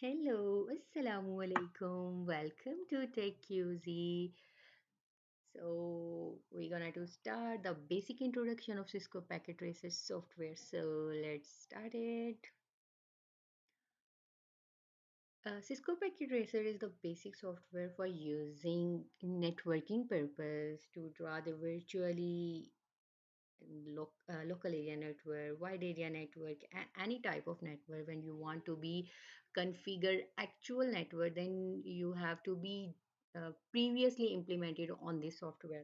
Hello, Assalamu alaikum. Welcome to TechQz. So we're gonna to start the basic introduction of Cisco Packet Tracer software. So let's start it. Cisco Packet Tracer is the basic software for using networking purpose to draw the virtually local area network, wide area network, any type of network. When you want to be configure actual network, then you have to be previously implemented on this software.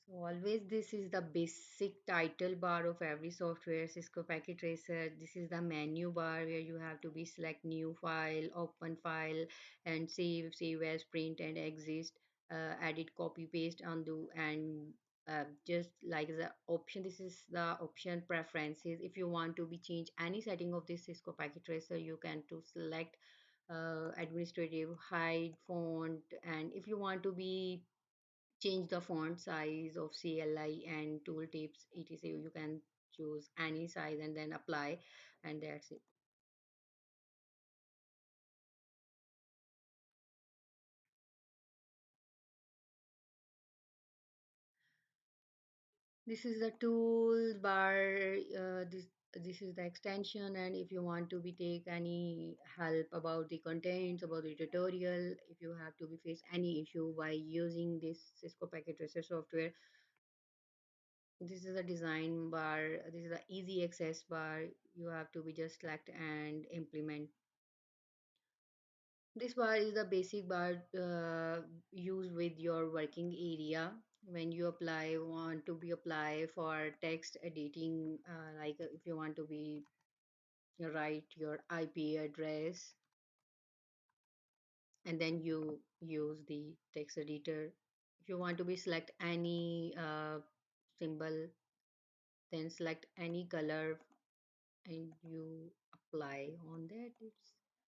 So always this is the basic title bar of every software. Cisco Packet Tracer, this is the menu bar where you have to be select new file, open file, and save as, print and exist, edit, copy, paste, undo, and just like the option, this is the option preferences. If you want to be change any setting of this Cisco Packet Tracer, you can to select administrative, hide, font, and if you want to be change the font size of CLI and tooltips etc, you can choose any size and then apply, and that's it. This is the tools bar. This is the extension, and if you want to be take any help about the contents, about the tutorial, if you have to be face any issue by using this Cisco Packet Tracer software, this is a design bar. This is the easy access bar. You have to be just select and implement. This bar is the basic bar used with your working area when you want to be apply for text editing, if you want to be write your IP address and then you use the text editor. If you want to be select any symbol, then select any color and you apply on that.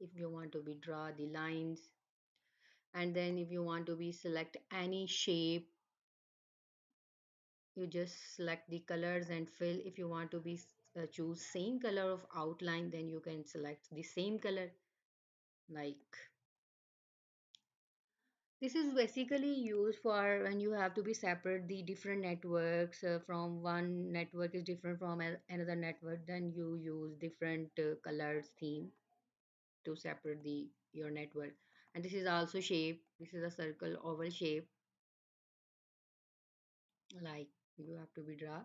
If you want to be draw the lines, and then if you want to be select any shape, you just select the colors and fill. If you want to be choose same color of outline, then you can select the same color. Like this is basically used for when you have to be separate the different networks, from one network is different from another network, then you use different colors theme to separate the your network. And this is also shape. This is a circle oval shape, like you have to be draw.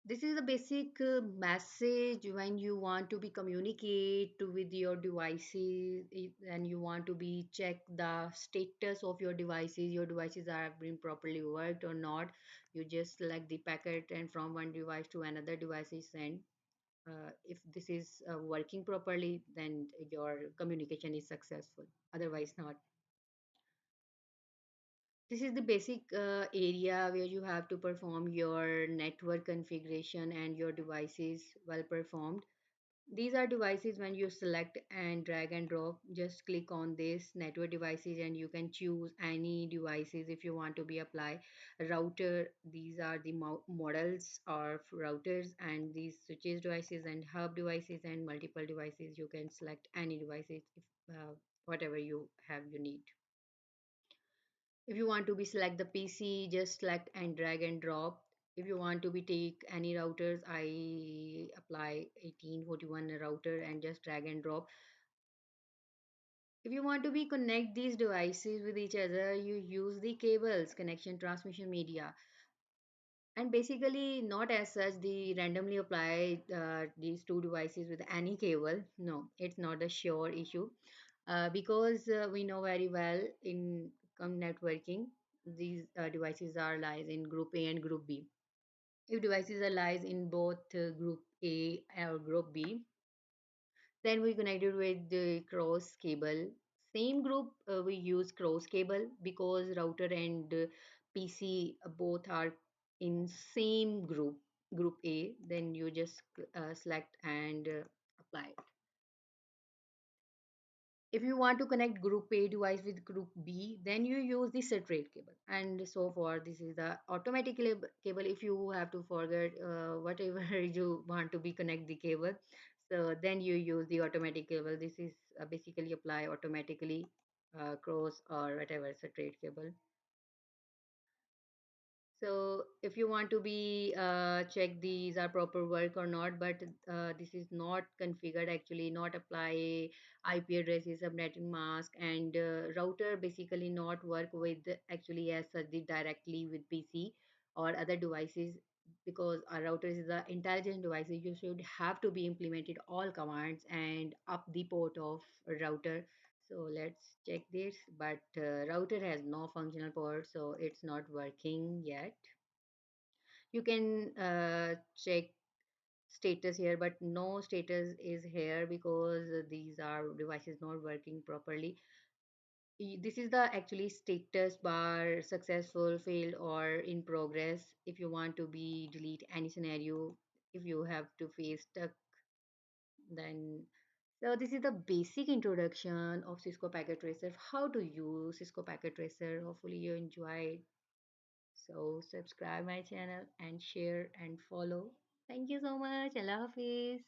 This is the basic message when you want to be communicate with your devices, and you want to be check the status of your devices. Your devices are being properly worked or not. You just select the packet and from one device to another device is sent. If this is working properly, then your communication is successful. Otherwise, not. This is the basic area where you have to perform your network configuration and your devices well performed. These are devices when you select and drag and drop. Just click on this network devices and you can choose any devices if you want to be apply. Router, these are the models of routers, and these switches devices and hub devices and multiple devices. You can select any devices if whatever you have you need. If you want to be select the PC, just select and drag and drop. If you want to be take any routers, I apply 1841 router and just drag and drop. If you want to be connect these devices with each other, you use the cables, connection, transmission media. And basically not as such the randomly apply these two devices with any cable. No, it's not a sure issue, because we know very well in networking these devices are lies in group A and group B. If devices are lies in both group A or group B, then we connected with the cross cable. Same group, we use cross cable because router and PC both are in same group, group A. Then you just select and apply it. If you want to connect group A device with group B, then you use the straight cable. And so far, this is the automatic cable. If you have to forget whatever you want to be connect the cable, so then you use the automatic cable. This is basically apply automatically cross or whatever straight cable. So if you want to be check these are proper work or not, but this is not configured actually, not apply IP addresses, subnetting mask, and router basically not work with actually as such the directly with PC or other devices, because a router is the intelligent devices. You should have to be implemented all commands and up the port of a router. So let's check this, but router has no functional port, so it's not working yet. You can check status here, but no status is here because these are devices not working properly. This is the actually status bar: successful, failed, or in progress. If you want to be delete any scenario, if you have to face stuck, then so this is the basic introduction of Cisco Packet Tracer, how to use Cisco Packet Tracer. Hopefully you enjoyed. So subscribe my channel and share and follow. Thank you so much. Allah Hafiz.